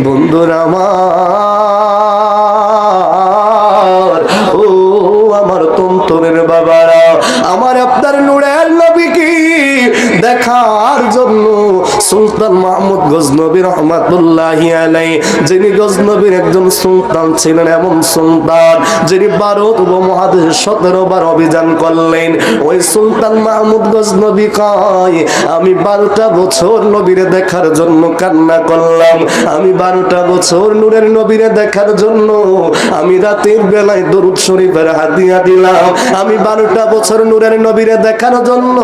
বন্ধুরা আমার, ও আমার তন্তরের বাবারা, আমার আপনার নূরের নবীকে দেখার জন্য সুলতান মাহমুদ গজনবী রহমাতুল্লাহি আলাইহি, যিনি গজনবীর একজন সুলতান ছিলেন, এমন সুলতান যিনি ভারত উপমহাদেশে 17 বার অভিযান করলেন, ওই সুলতান মাহমুদ গজনবী কয়, আমি 12টা বছর নবীরে দেখার জন্য কান্না করলাম, আমি 12টা বছর নূরের নবীরে দেখার জন্য আমি রাতের বেলায় দরুদ শরীফের হাদিয়া দিলাম, আমি 12টা বছর নূরের নবীরে দেখার জন্য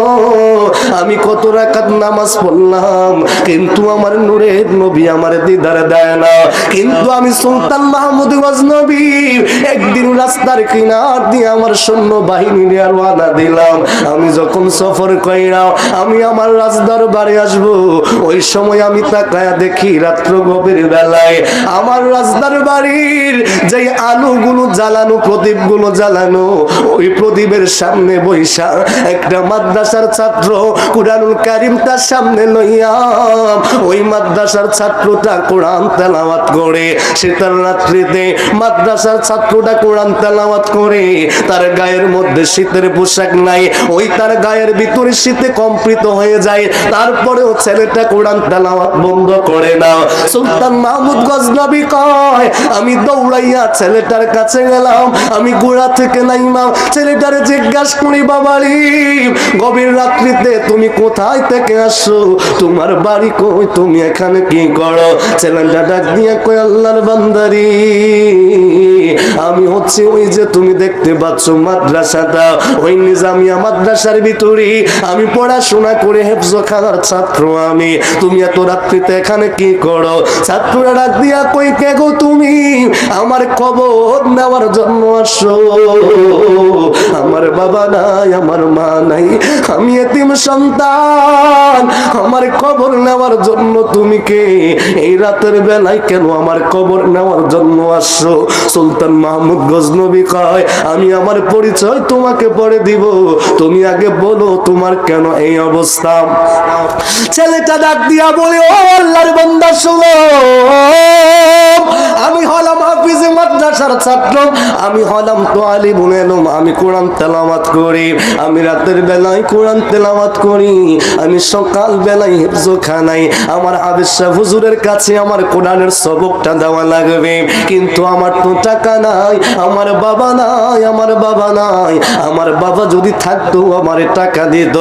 আমি কত রাকাত নামাজ পড়লাম, কিন্তু আমার নূরের নবী আমার দিদার দেয় না। কিন্তু আমি সুলতান মাহমুদ গজনবী একদিন রাস্তার কিনার দিয়ে আমার সৈন্য বাহিনী নিয়ে রওনা দিলাম, আমি যখন সফর কইরাও আমি আমার রাজদরবারে আসব, ওই সময় আমি তাকায়া দেখি রাত্র গভীর বেলায় আমার রাজদরবাড়ির যে আলোগুলো জ্বালানো, প্রদীপগুলো জ্বালানো, ওই প্রদীপের সামনে বৈশা একটা মাদ্রাসার ছাত্র কুরআনুল কারীম তার সামনে লইয়া, ওই মাদ্রাসার ছাত্রটা কোরআন তেলাওয়াত করে, সে তার রাত্রিতে মাদ্রাসার ছাত্রটা কোরআন তেলাওয়াত করে, তার গায়ের মধ্যে শীতের পোশাক নাই, ওই তার গায়ের ভিতরে শীতে কম্পিত হয়ে যায়, তারপরেও ছেলেটা কোরআন তেলাওয়াত বন্ধ করে না। সুলতান মাহমুদ গজনবী কয়, আমি দৌড়াইয়া ছেলেটার কাছে গেলাম, আমি গোড়া থেকে নাইমাম ছেলেটারে জিজ্ঞাসা করি, বাবারি গভীর রাত্রিতে তুমি কোথায় থেকে আসছো, তোমার বাড়ি কই, তুমি এখানে কি করো? ছেলেটা ডাক দিয়ে কই, আল্লাহর বান্দারি আমি হচ্ছে ওই যে তুমি দেখতে পাচ্ছ মাদ্রাসাটা, ওই নিজামিয়া মাদ্রাসার ভিতরে আমি পড়াশোনা করে হেফজখানার ছাত্র আমি, তুমি এত রাত্রিতে এখানে কি করো? ছাত্ররা ডাক দিয়া কই, কে গো তুমি? আমার খবর নেওয়ার জন্য আসো, আমার বাবা নাই, আমার মা নাই, আমি এতিম সন্তান, আমার খবর নেওয়ার জন্য তুমি কে? এই রাতের বেলায় কেন আমার খবর নেওয়ার জন্য আসছো? সুলতান মাহমুদ গজনবী কয়, আমি আমার পরিচয় তোমাকে পরে দিব, তুমি আগে বলো তোমার কেন এই অবস্থা? ছেলেটা ডাক দিয়া বলে, ও আল্লাহর বান্দা শোনো, আমি হলাম হাফিজে মাদ্রাসার ছাত্র, আমি হলাম তালিবুল ইলম, আমি কোরআন তেলাওয়াত করি, আমি রাতের বেলায় কোরআন তেলাওয়াত করি, আমি সকাল বেলায় হেফজখানায় আমার হাফেজ সাহেব হুজুরের কাছে আমার কোরআনের সবকটা দেওয়া লাগবে, কিন্তু আমার তো টাকা নাই, আমার বাবা নাই, আমার বাবা নাই, আমার বাবা যদি থাকতো আমার টাকা দিত,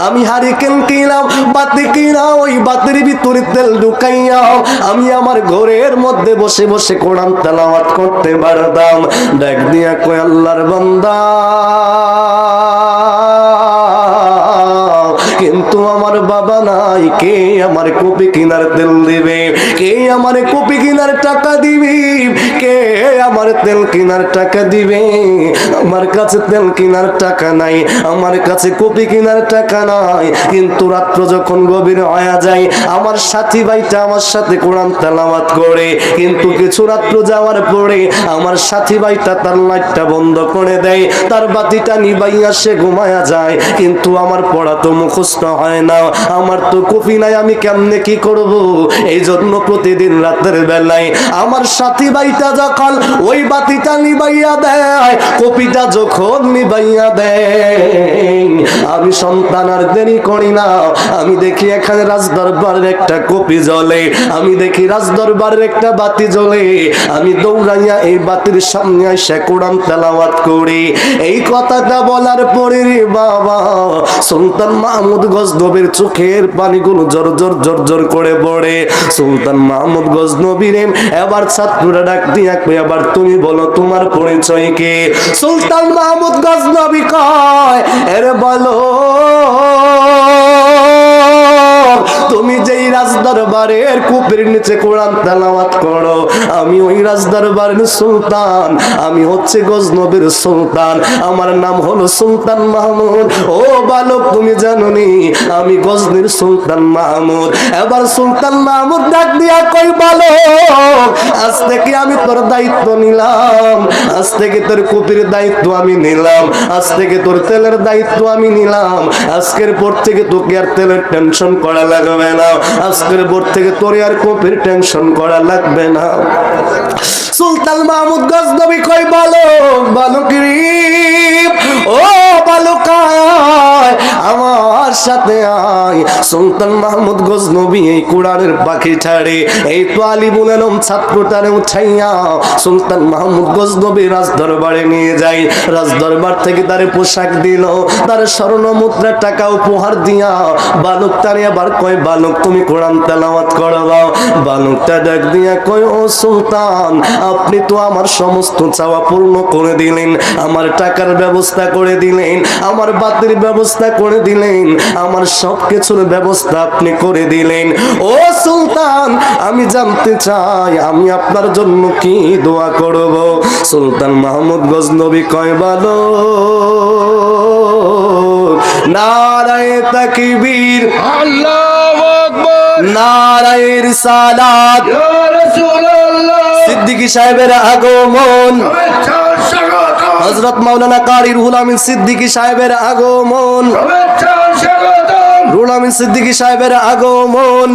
আমি হারিকেন কিনলাম, বাতি কিনা, ওই বাতির ভিতরে তেল ঢুকাইয়া আমি আমার ঘরের মধ্যে বসে বসে কোরআন তেলাওয়াত করতে পারতাম। ডাক দিয়া কই, আল্লাহর বান্দা কিন্তু আমার বাবা নাই, কে আমার কপি কিনার তেল দিবে, কে আমার কপি কিনার টাকা দিবে, কে আমার তেল কিনার টাকা দিবে? আমার কাছে তেল কিনার টাকা নাই, আমার কাছে কপি কিনার টাকা নাই, কিন্তু রাত্র যখন গভীর হয়ে যায় আমার সাথী ভাইটা আমার সাথে কোরআন তেলাওয়াত করে, কিন্তু কিছু রাত্র যাওয়ার পরে আমার সাথী ভাইটা তার লাইটটা বন্ধ করে দেয়, তার বাতিটা নিবাইয়া সে ঘুমায়া যায়, কিন্তু আমার পড়া তো মুখস্থ হয় না, আমার তো কপি নাই, আমি কেমনে কি করব? এই জন্য প্রতিদিন রাতের বেলায় আমার সাথী ভাইটা যখন ওই বাতিটা নিবাইয়া দেয়, কপিটা যখন নিবাইয়া দেয়, আমি সন্তান আর দেরি করি না, আমি দেখি এখানে রাজদরবারের একটা কপি জ্বলে, আমি দেখি রাজদরবারের একটা বাতি জ্বলে, আমি দৌড়াইয়া এই বাতির সামনে এসে কোরআন তেলাওয়াত করি। এই কথাটা বলার পরে রে বাবা, সুলতান মাহমুদ গজনবীর চোখের পানিগুলো জোর জোর জোর জোর করে পড়ে। সুলতান মাহমুদ গজনবী রে এবার ছাত্ররা ডাক দিয়া কই, এবার তুমি বলো তোমার পরিচয় কি? সুলতান মাহমুদ গজনবী কয়, এরে বলো তুমি যেই রাজদরবারের কূপের নিচে কোরআন তেলাওয়াত করো, আমি ওই রাজদরবারের সুলতান, আমি হচ্ছে গজনবীর সুলতান, আমার নাম হলো সুলতান মাহমুদ। ও বালক তুমি জানো নি আমি গজনীর সুলতান মাহমুদ? এবার সুলতান মাহমুদ ডাক দিয়া কই, বালক আজ থেকে আমি তোর দায়িত্ব নিলাম, আজ থেকে তোর কপির দায়িত্ব আমি নিলাম, আজ থেকে তোর তেলের দায়িত্ব আমি নিলাম, আজকের পর থেকে তোকে আর তেলের টেনশন করা লাগবে না, আজকের পর থেকে তোর আর কপির টেনশন করা লাগবে না। সুলতান মাহমুদ গজনবী কই বালক, বালক রে, ও বালক আয় আমার সাথে আয়। সুলতান মাহমুদ গজনবী এই কোরআনের পাখি ছাড়ে এই তালিবুল আলম ছাত্রটারে উঠাইয়া সুলতান মাহমুদ গজনবী রাজ দরবারে নিয়ে যায়। রাজ দরবার থেকে তারে পোশাক দিল, তার স্বর্ণ মুদ্রা টাকা উপহার দিয়া বালকটারে আবার কয়, বালক তুমি কোরআন তেলাওয়াত করবা। বালকটা ডাক দিয়া কয়, ও সুলতান, আপনি তো আমার সমস্ত চাওয়া পূর্ণ করে দিলেন, আমার টাকার ব্যবস্থা করে দিলেন, আমার বাতির ব্যবস্থা করে দিলেন, আমার সব কিছুর ব্যবস্থা আপনি করে দিলেন। ও সুলতান, আমি জানতে চাই আমি আপনার জন্য কি দোয়া করব। সুলতান মাহমুদ গজনবী কয়, বালক নারায়ে তাকবীর, আল্লাহু আকবার, নারায়ে রিসালাত, ইয়া রাসূলুল্লাহ, সিদ্দিকী সাহেবের আগমন, হযরত মাওলানা কারি রুহুল আমিন সিদ্দিকী সাহেবের আগমন, রুহুল আমিন সিদ্দিকী সাহেবের আগমন,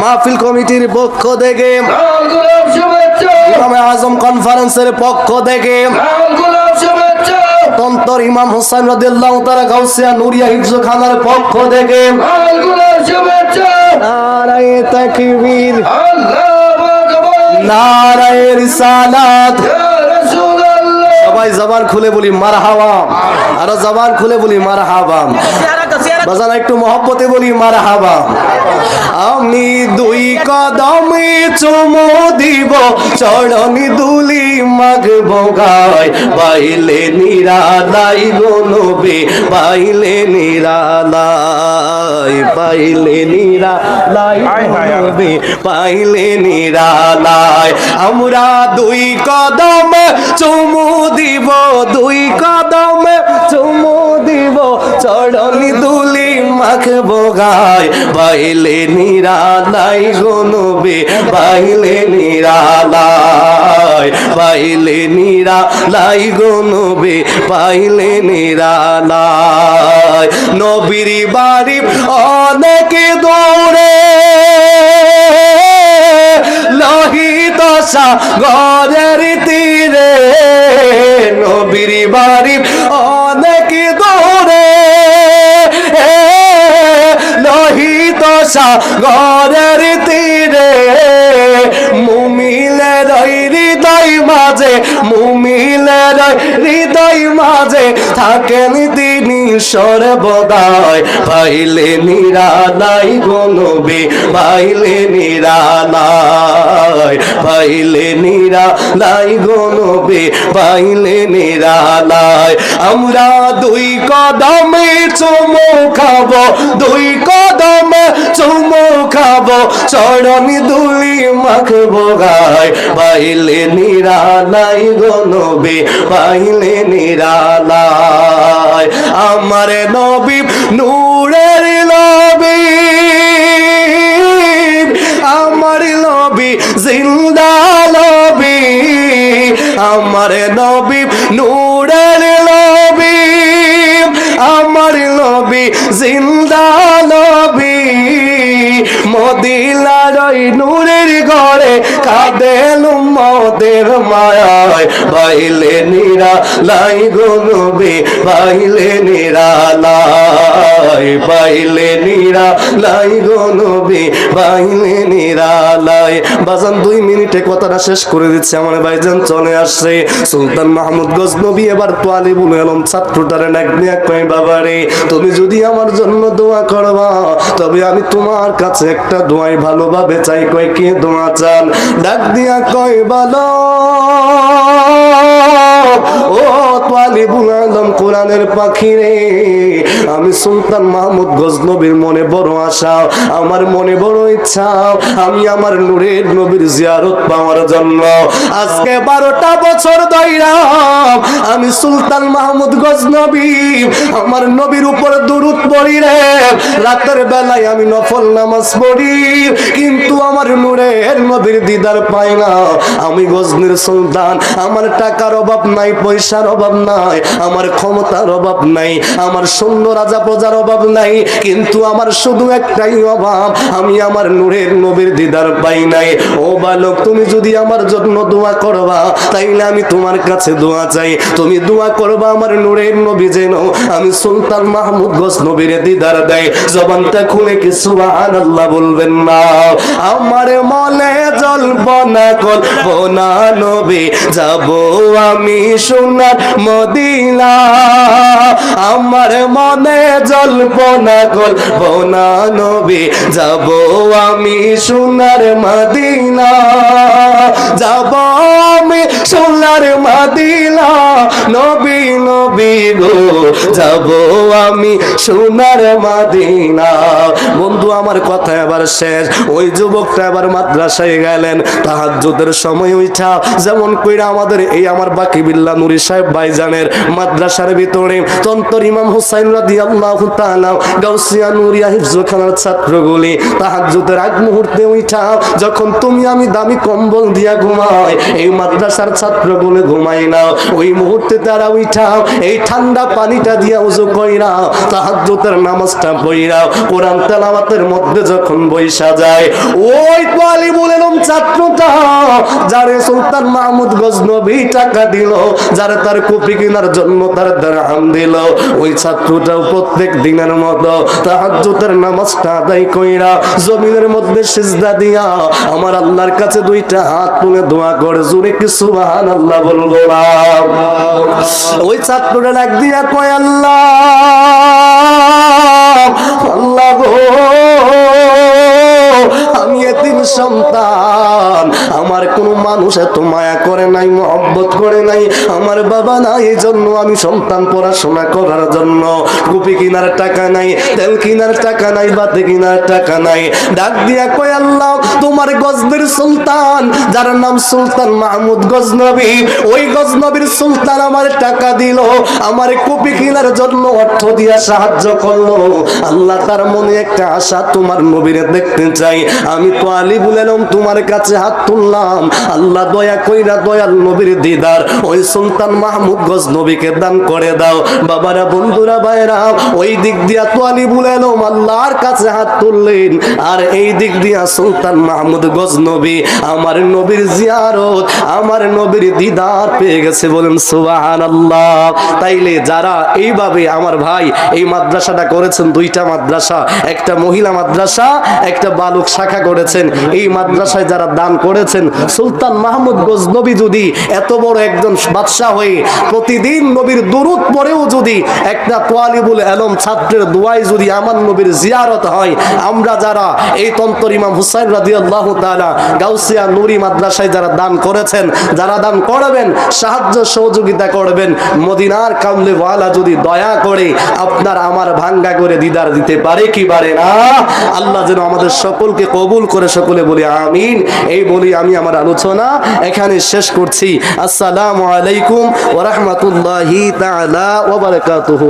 মাহফিল কমিটির পক্ষ থেকে, ইমামে আজম কনফারেন্সের পক্ষ থেকে, তন্তর ইমাম হোসেন রাদিয়াল্লাহু তাআলা গাউসিয়া নুরিয়া হিফজখানার পক্ষ থেকে নারায়ে তাকবীর, আল্লাহু আকবার, নারায়ে রিসালাত, ইয়া রাসূলুল্লাহ। সবাই জবান খুলে বলি মারহাবা, আর জবান খুলে বলি মারহাবা। বাজান একটু মহব্বতে বলি মারহাবা। আমি দুই কদমে চুমু দিব, চরণি দুলি মাগব গায়, পাইলে নিরালাই গো নবী, পাইলে নিরালাই, পাইলে নিরালাই নবী, পাইলে নিরালাই। আমরা দুই কদম চুমু দিব, দুই কদম চুমু দিব, চরণি দুলি মাখব গায়, পাইলে নিরালাই গো নবী, পাইলে নিরালাই, পাইলে নিরালাই গো নবী, পাইলে নিরালাই। নবীর বাড়ি অনেক দূরে, লোহিত সাগরের তীরে, নবীর বাড়ি অনেক দূরে, লোহিত সাগরের তীরে, মুমিনের হৃদয় মাঝে, মুমিনের হৃদয় মাঝে থাকেন তিনি সর্বদাই, পাইলে নিরালাই গো নবী, পাইলে নিরালাই, পাইলে নিরালাই গো নবী, পাইলে নিরালাই। আমরা দুই কদমে চুমু খাবো, দুই কদমে চুমু খাবো, চরণি দুলি মাখবো গায়, পাইলে নিরালাই গো নবী, পাইলে নিরালাই। আমার নবী নূরের নবী, আমার নবী জিন্দা নবী, আমার নবী নূরের নবী, আমার নবী জিন্দা নবী। মদিনার ওই নূরের ঘরে কাঁদেন উম্মতের মায়ায়, পাইলে নিরালাই গো নবী, পাইলে নিরালাই, পাইলে নিরালাই গো নবী, পাইলে নিরালাই। বাজান 2 মিনিটে কথাটা শেষ করে দিচ্ছে, আমার ভাইজান চলে আসছে। সুলতান মাহমুদ গজনবী এবার তালিবুল আলম ছাত্রটারে ডাক দিয়া কয়, বাবারে তুমি যদি আমার জন্য দোয়া করবা, তবে আমি তোমার কাছে একটা দোয়াই ভালোভাবে চাই। কয় কি দোয়া চান? ডাক দিয়া কয়, বালক ও তালিবুল আলম কোরআনের পাখি রে, আমি সুলতান মাহমুদ গজনবীর মনে বড় আশা, আমার মনে বড় ইচ্ছা, আমি আমার নূরের নবীর জিয়ারত পাওয়ার জন্য আজকে 12টা বছর ধইরা আমি সুলতান মাহমুদ গজনবী আমার নবীর উপর দুরূদ পড়ি রে। রাতের বেলায় আমি নফল নামাজ পড়ি, কিন্তু আমার নূরের নবীর দিদার পাই না। আমি গজনীর সুলতান, আমার টাকার অভাব নাই, পয়সার অভাব নাই, আমার ক্ষমতার অভাব নাই, আমার সৈন্য রাজা প্রজার অভাব নাই, কিন্তু আমার শুধু একটাই অভাব, আমি আমার নূরের নবীর দিদার পাই নাই। ও বালক, তুমি যদি আমার জন্য দোয়া করবা তাইলে আমি তোমার কাছে দোয়া চাই, তুমি দোয়া করবা আমার নূরের নবী যেন আমি সুলতান মাহমুদ গজনবীর দিদার দেয়। জবানটা খুলে কি সুবহানাল্লাহ বলবেন না? আমার মনে জল্পনা কল্পনা নবী যাব আমি সোনার মদিনা, আমার মনে জল্পনা কল্পনা নবী যাব আমি সোনার মদিনা, যাব আমি সোনার মদিনা, নবী নবী গো যাব আমি সোনার মদিনা। বন্ধু আমার কথা এবার শেষ। ওই যুবকটা এবার মাদ্রাসায় গেলেন, তাহাজ্জুদের সময় উঠা যেমন কইরা আমাদের এই আমার বাকি বিল্লাহ নুরি সাহেব ভাইজানের মাদ্রাসার ভিতরে তন্তর ইমাম হুসাইন রাদিয়াল্লাহু তাআলা গাউসিয়া নুরিয়া হিফজখানার ছাত্রগুলি তাহাজ্জুদের আগ মুহূর্তে উঠা যখন তুমি আমি দামি কম্বল দিয়া ঘুমাই, এই মাদ্রাসার ছাত্রগুলো ঘুমাই না, ওই মুহূর্তে তারা উঠা এই ঠান্ডা পানিটা দিয়া উযু কইরা তাহাজ্জুদের নামাজটা পড়িরা কোরআন তেলাওয়াতের মধ্যে যখন বইসা যায়, ওই তালিবুল ইলম ছাত্রটা যারে সুলতান মাহমুদ গজনবী টাকা দিল, যারে তার কপি কেনার জন্য তার দিরহাম দিল, ওই ছাত্রটাও প্রত্যেক দিনের মতো তাহাজ্জুদের নামাজটা আদায় কইরা জমিনের মধ্যে সিজদা দিয়া আমার আল্লাহর কাছে দুইটা হাত তুলে দোয়া করে জোরে কি সুবহানাল্লাহ বলবো না? ওই ছাত্রটা ডাক দিয়া কয়, আল্লাহ আল্লাহ গো, আমি এতিম সন্তান, আমার কোনো মানুষ এত মায়া করে নাই, মহব্বত করে নাই, আমার বাবা নাই, এই জন্য আমি সন্তান পড়াশোনা করার জন্য কপি কেনার টাকা নাই, তেল কেনার টাকা নাই, বাতি কেনার টাকা নাই। ডাক দিয়া কয়, আল্লাহ তোমার গজনীর সুলতান যার নাম সুলতান মাহমুদ গজনবী, ওই গজনবীর সুলতান আমার টাকা দিল, আমার কপি কেনার জন্য অর্থ দিয়া সাহায্য করলো, আল্লাহ তার মনে একটা আশা তোমার নবীরে দেখতে চাই, আমি তো তালিবুল ইলম তোমার কাছে হাত তুললাম, আল্লাহ দয়া কইরা দয়াল নবীর দিদার ওই সুলতান মাহমুদ গজনবীকে দান করে দাও। বাবারা, বন্ধুরা, ভাইরা, ওই দিক দিয়া তালিবুল ইলম আল্লাহর কাছে হাত তুললেন, আর এই দিক দিয়া সুলতান মাহমুদ গজনবী আমার নবীর জিয়ারত, আমার নবীর দিদার পেয়ে গেছে। বলেন সুবহানাল্লাহ। তাইলে যারা এইভাবে আমার ভাই এই মাদ্রাসাটা করেছেন, দুইটা মাদ্রাসা, একটা মহিলা মাদ্রাসা, একটা বালক শাখা করেছেন, এই মাদ্রাসায় যারা দান করেছেন, সুলতান মাহমুদ গজনবী যদি এত বড় একজন বাদশাহ হয়ে প্রতিদিন নবীর দুরূদ পড়েও যদি একটা তালিবুল ইলম ছাত্রের দোয়ায় যদি আমার নবীর জিয়ারত হয়, আমরা যারা এই তন্তর ইমাম হুসাইন রাদিয়াল্লাহু তাআলা গাউসিয়া নুরি মাদ্রাসায় যারা দান করেছেন, যারা দান করবেন, সাহায্য সহযোগিতা করবেন, মদিনার কামলে ওয়ালা যদি দয়া করে আপনার আমার ভাঙ্গা করে দিদার দিতে পারে কি পারে না? আল্লাহ যেন আমাদের সকলকে কবুল করে, সকলে বলি আমিন। এই বলি আমি আমার আলোচনা এখানে শেষ করছি। আসসালামু আলাইকুম ওয়া রাহমাতুল্লাহি তাআলা ওয়া বারাকাতুহু।